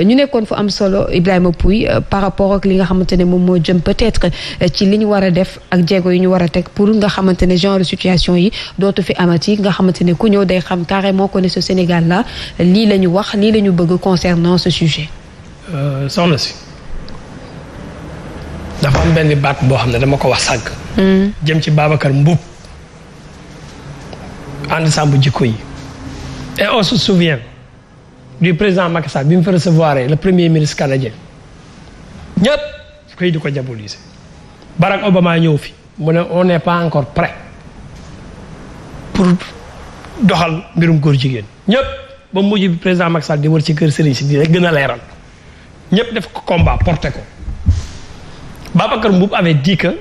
ñu nekkoon fu am solo Ibrahima Pouye par rapport ak li nga xamante ne moom moo jëm peut-être ci li ñu war a def ak jéego yi ñu war a teg pour nga xamante ne genre situation yi dootu fi amati nga xamante ne ku ñëw day xam carrément ko ne ce Sénégal là lii la ñu wax lii la ñu bëgg concernant ce sujet. soxna si dafa am benn baat boo xam ne dama ko wax sànq. jëm ci Babacar Mboup ànd sàmm jikko yi. et on se souvient du président Macky Sall bi mu fa recevoir le premier ministre canadien ñëpp koy di ko diaboliser. Barack Obama ñëw fi mu ne on n'est pas encore prêt pour doxal mbirum góor jigéen ñëpp ba mujj bi président Macky Sall di wër ci kër Serigne si di rek gën a leeral ñëpp def ko combat porté ko. Babacar Mboup avait dit que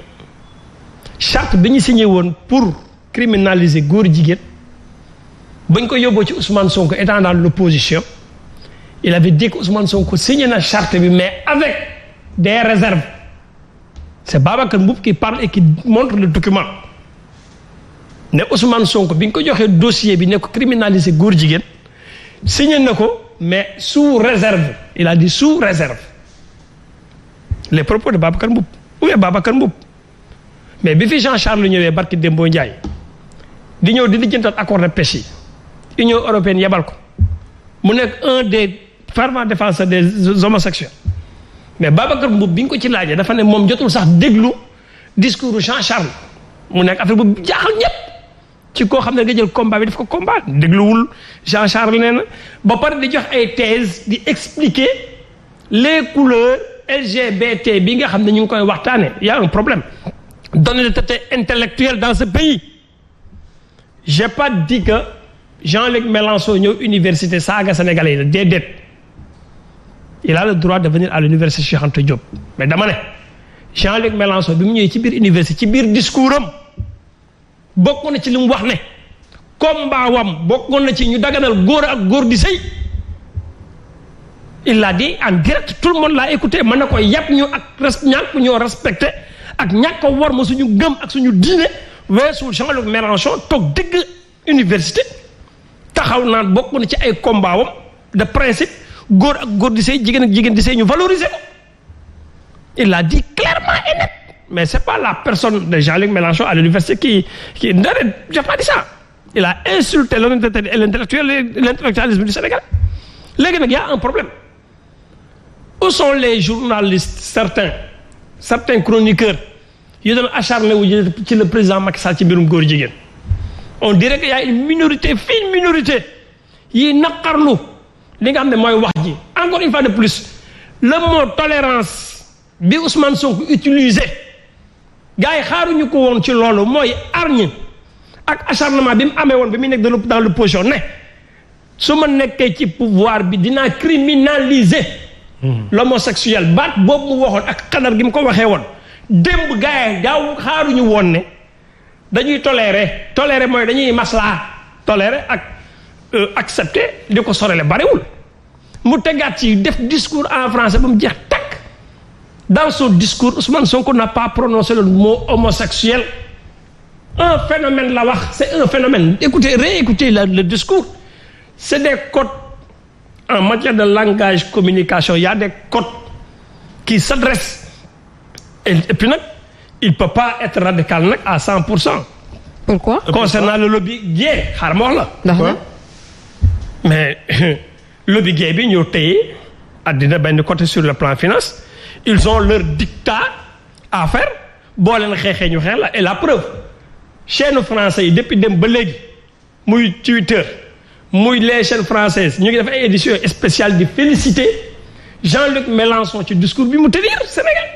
charte bi ñu signé woon pour criminaliser góor jigéen bañ ko yóbboo ci Ousmane Sonko étant dans l'opposition il avait dit que Ousmane Sonko signé na charte bi mais avec des réserves. C'est Babacar Mboup qui parle et qui montre le document ne Ousmane Sonko bi nga ko joxee dossier bi ne ko criminaliser góor jigéen signé na ko mais sous réserve il a dit sous réserve. Les propos de Babacar Mboup où est Babacar Mboup mais bi fi Jean-Charles ñëwee barki Dembo Ndiaye di ñëw di lijjantaat accord de pêche yi Union européenne yebal ko mu nekk un des fervents défenseurs des homosexuels mais Babacar Mboup bi ñu ko ci laajee dafa ne moom jotul sax déglu discours Jean-Charles mu nekk affaire bu jaaxal ñëpp ci koo xam ne nga jël combat bi daf ko combat dégluwul Jean-Charles nee na ba pare di jox ay thèse di expliquer les couleurs LGBT bi nga xam ne ñu ngi koy waxtaane y a un problème d'honnêteté intellectuelle dans ce pays. J'ai pas dit que Jean-Luc Mélenchon ñëw université saaga sénégalais yi la déedéet il a le droit de venir à l'université Cheikh Anta Diop mais dama ne Jean-Luc Mélenchon bi mu ñëwee ci biir université ci biir discours am bokkoon na ci li mu wax ne combat wam bokkoon na ci ñu daganal góor ak góor di sëy il l'a dit en direct tout le monde l'a écouté mën na ko yàpp ñu ak ñàkk ñoo respecté ak ñàkk a war ma suñu gëm ak suñu diine weesu Jean-Luc Mélenchon toog dëgg université taxaw naan bokk na ci ay combat wam de principe góor ak góor di sëy jigéen ak jigéen di sëy ñu valoriser ko il l'a dit clairement et net mais c'est pas la personne de Jean-Luc Mélenchon à l'université qui j'ai pas dit ça il a insulté l'honnêteté et l'intellectualisme du Sénégal léegi nag y a un problème. Où sont les journalistes certains chroniqueurs yi doon acharné wu ci le président Macky Sall ci mbirum góor jigéen on dirait que y a une minorité fine minorité yi naqarlu li nga xam ne mooy wax ji encore une fois de plus le mot tolérance bi Ousmane Sonko utilisé gars yi xaaruñu ko woon ci loolu mooy hargne ak acharnement bi mu amee woon bi mu nekk dans l'opposition ne su ma nekkee ci pouvoir bi dinaa criminaliser l'homosexuel baat boobu mu waxoon ak xadar gi mu ko waxee woon démb gars yi daaw xaaruñu woon ne dañuy tolérer mooy dañuy maslaa tolérer ak accepter di ko sorele bariwul mu tegaat ci def discours en français ba mu jeex takk dans son discours Ousmane Sonko n'a pas prononcé le mot homosexuel un phénomène la wax c'est un phénomène réécoutez le discours c'est des codes en matière de langage communication il y a des codes qui s'adressent et puis nag il peut pas être radical nag à 100%. Pourquoi? Concernant le lobby gay xaaral ma wax la. mais lobby gay bi ñoo téye àddina benn côté sur le plan finance ils ont leur dictat à faire boo leen xeexee ñu xeex la et la preuve chaîne français yi depuis dem ba léegi muy Twitter. muy les chaînes françaises ñu ngi def ay éditions spéciales di féliciter Jean-Luc Mélenchon ci discours bi mu tenir Sénégal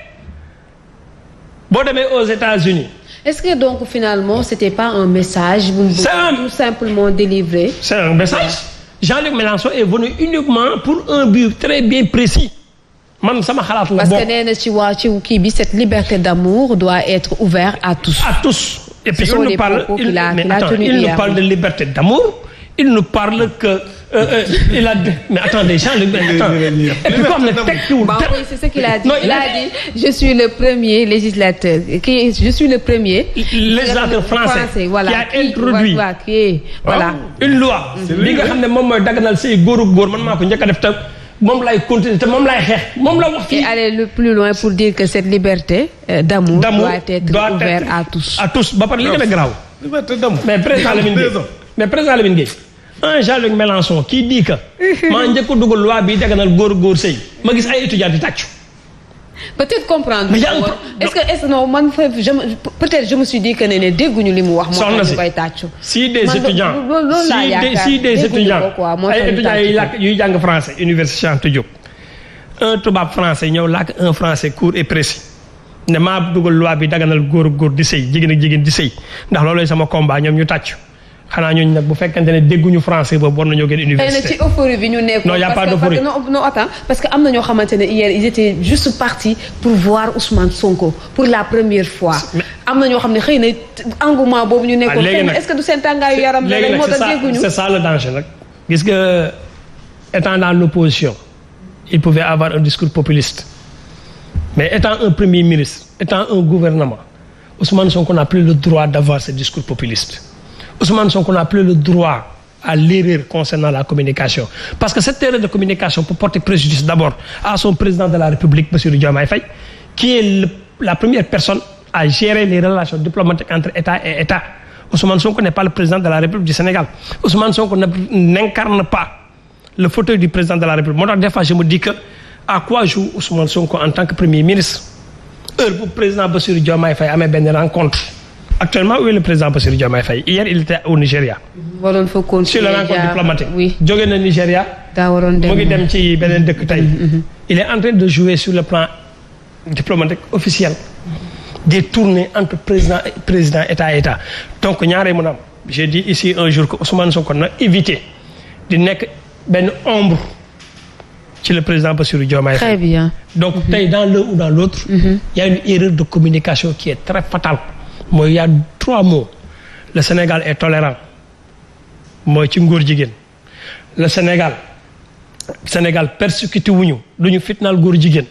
boo demee aux États-Unis est-ce que donc finalement c'était pas un message bu tout simplement délivré c'est un message Jean-Luc Mélenchon est venu uniquement pour un but très bien précis man sama xalaat la parce que nee na ci waa ci kii bi cette liberté d'amour doit être ouverte à tous et puis il nous parle de liberté d'amour il nous parle que il a mais attendez Jean-Luc oui, c'est ce qu'il a dit. Non, il a dit je suis le premier législateur je suis le premier législateur français voilà, qui a introduit voilà une loi bi nga xam ne moom mooy daganal say góor man maa ko njëkk a def tam moom lay continuer te moom lay xeex moom la wax fii. et aller le plus loin pour dire que cette liberté d'amour doit être ouverte à tous. à tous ba pare li gën a garaaw. liberté d'amour. mais président Lamine Gueye un Jean-Luc Mélenchon qui dit que maa njëkk a dugal loi bi daganal góor sëy ma gis ay étudiants di tàccu. peut-être comprendre. est-ce que non man peut-être je me suis dit que ne dégguñu li mu wax. moo tax ñu koy tàccu. si des étudiants ay étudiants yuy jàng français université Cheikh Anta Diop un tubaab français ñëw làkk un français court et précis ne maa dugal loi bi daganal góor di sëy jigéen ak jigéen di sëy ndax loolooy sama combat ñoom ñu tàccu. xanaa ñooñu nag bu fekkente ne dégguñu français boobu war nañoo gën université. xëy na ci euphorie bi ñu nekkoon. non y' a pas d'euphorie non attends parce que am na ñoo xamante ne hier ils étaient juste partis pour voir Ousmane Sonko pour la première fois. am na ñoo xam ne xëy na engouement boobu ñu nekkoon. xëy na est-ce que du seen tàngaayu yaram. léegi nag c'est ça le danger nag. gis nga étant dans l'opposition il pouvait avoir un discours populiste mais étant un premier ministre étant un gouvernement Ousmane Sonko n'a plus le droit d'avoir ce discours populiste. Ousmane Sonko n'a plus le droit à l'erreur concernant la communication parce que cette erreur de communication peut porter préjudice d'abord à son président de la République Bassirou Diomaye Faye qui est la première personne à gérer les relations diplomatiques entre État et État. Ousmane Sonko n'est pas le président de la République du Sénégal. Ousmane Sonko n'incarne pas le fauteuil du président de la République. Moi, des fois, je me dis que à quoi joue Ousmane Sonko en tant que premier ministre? Heure bu président Bassirou Diomaye Faye amee benn rencontre. Actuellement, où est le président Bassirou Diomaye Faye? Hier, il était au Nigeria. waroon fa continuer sur la rencontre diplomatique. oui jóge na Nigeria. daa waroon dem mu ngi dem ci beneen dëkk tey. il est en train de jouer sur le plan diplomatique officiel. des tournées entre président État. donc ñaaree mun a am j'ai dit ici un jour que Ousmane Sonko na éviter di nekk benn ombre ci le président Bassirou Diomaye Faye. très bien. donc tey dans l'un ou dans l'autre il y a une erreur de communication qui est très fatale. mooy y a 3 mots le Sénégal est tolérant mooy ci ngóor jigéen le Sénégal persécuté wuñu duñu fitnaal góor jigéen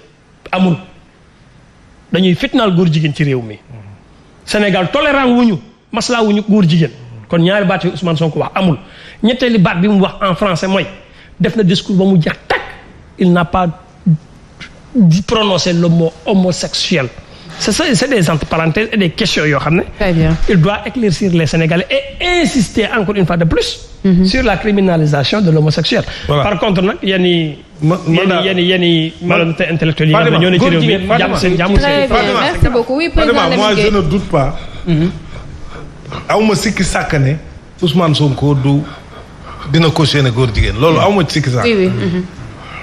amul dañuy fitnaal góor jigéen ci réew mi Sénégal tolérant wuñu maslaa wuñu góor jigéen kon ñaari baat yi Ousmane Sonko wax amul ñetteeli baat bi mu wax en français mooy def na discours ba mu jeex tàkk il n'a pas prononcé le mot homosexuel. C'est des entre parenthèses et des questions yoo xam ne. Très bien. Il doit éclaircir les Sénégalais et insister encore une fois de plus. Sur la criminalisation de l'homosexuel. Voilà. Par contre nag yenn malhonnêteté intellectuelle yi nga xam ne ñoo ne ci réew mi jàmm seen jàmm seen. Merci beaucoup. Oui, président moi je ne doute pas. awma sikki sàkk ne Ousmane Sonko dina cautionner góor jigéen loolu awma ci sikki sàkk. oui.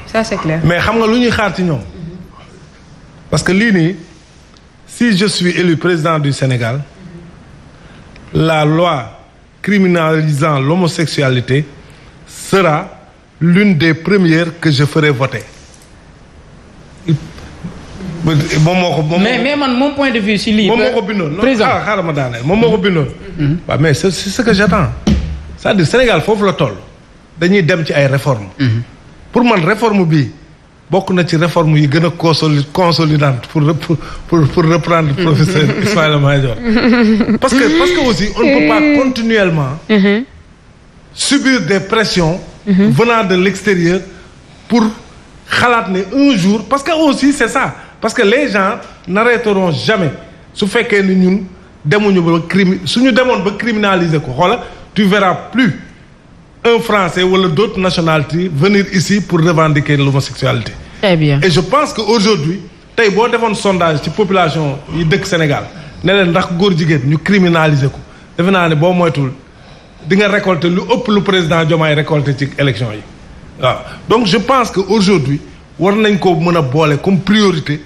Ça c'est clair. mais xam nga lu ñuy xaar ci ñoom parce que lii nii. Si je suis élu président du Sénégal, la loi criminalisant l'homosexualité sera l'une des premières que je ferai voter. mais man mon point de vue si lii. moom moo ko bindoon président xaaral ma daaneel moom moo ko bindoon. waaw mais c'est ce que j'attends. c'est-à-dire Sénégal foofu la toll dañuy dem ci ay réformes. pour man réforme bii. bokk na ci réforme yi gën a consolidante pour reprendre professeur Ismaïla Madior parce que aussi on ne peut pas continuellement subir des pressions venant de l'extérieur pour xalaat ne un jour parce que aussi c'est ça parce que les gens n'arrêteront jamais su fekkee ni ñun demuñu ba suñu demoon ba criminaliser ko xoola tu verras plus un Français wala d'autres nationalités venir ici pour revendiquer l'homosexualité. Très bien. Et je pense que aujourd'hui tey boo defoon sondage ci population yi dëkk Sénégal ne leen ndax góor jigéen ñu criminaliser ko defe naa ne boo moytul di nga récolter lu ëpp lu président Diomaye récolter ci élection yi waaw donc je pense que aujourd'hui war nañ ko mën a boole comme priorité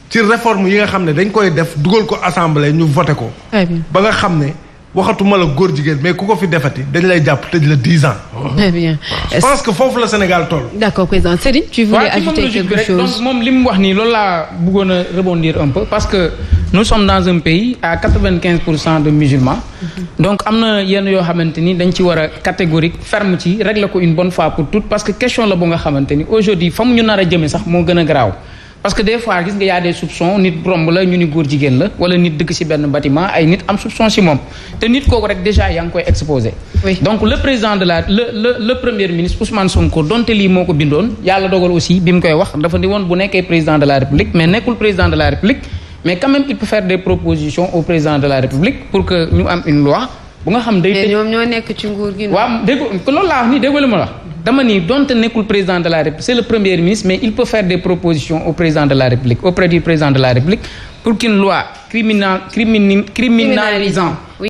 ci réforme yi nga xam ne dañ koy def dugal ko assemblée ñu voté ko. Très bien. ba nga xam ne. waxatuma la góor jigéen mais ku ko fi defati dañ lay jàpp tëj la 10 ans. Très bien. Je pense que foofu la Sénégal toll. D'accord président Serigne tu voulais ajouter quelque chose. donc moom li mu wax nii loolu laa bëggoon a rebondir un peu parce que nous sommes dans un pays à 95% de musulmans. donc am na yenn yoo xamante ni dañ ci war a catégorique ferme ci régler ko une bonne fois pour toutes parce que question la bu nga xamante ni aujourd'hui fa mu ñu nar a jëme sax moo gën a garaaw parce que des fois gis nga y a des soupçons nit romb la ñu ni góor jigéen la wala nit dëkk ci benn bâtiment ay nit am soupçon ci moom te nit kooku rek déjà yaa ngi koy exposé. donc le président de le premier ministre Ousmane Sonko donte lii moo ko bindoon yàlla dogal aussi bi mu koy wax dafa ni woon bu nekkee président de la République mais nekkul président de la République mais quand même il peut faire des propositions au président de la République pour que ñu am une loi bu nga xam day. mais ñoom ñoo nekk ci nguur gi. waaw dégg loolu laa wax nii dégg ma la dama ni donte nekkul président de la République c'est le premier ministre mais il peut faire des propositions au président de la République auprès du président de la République pour qu'une loi criminalisant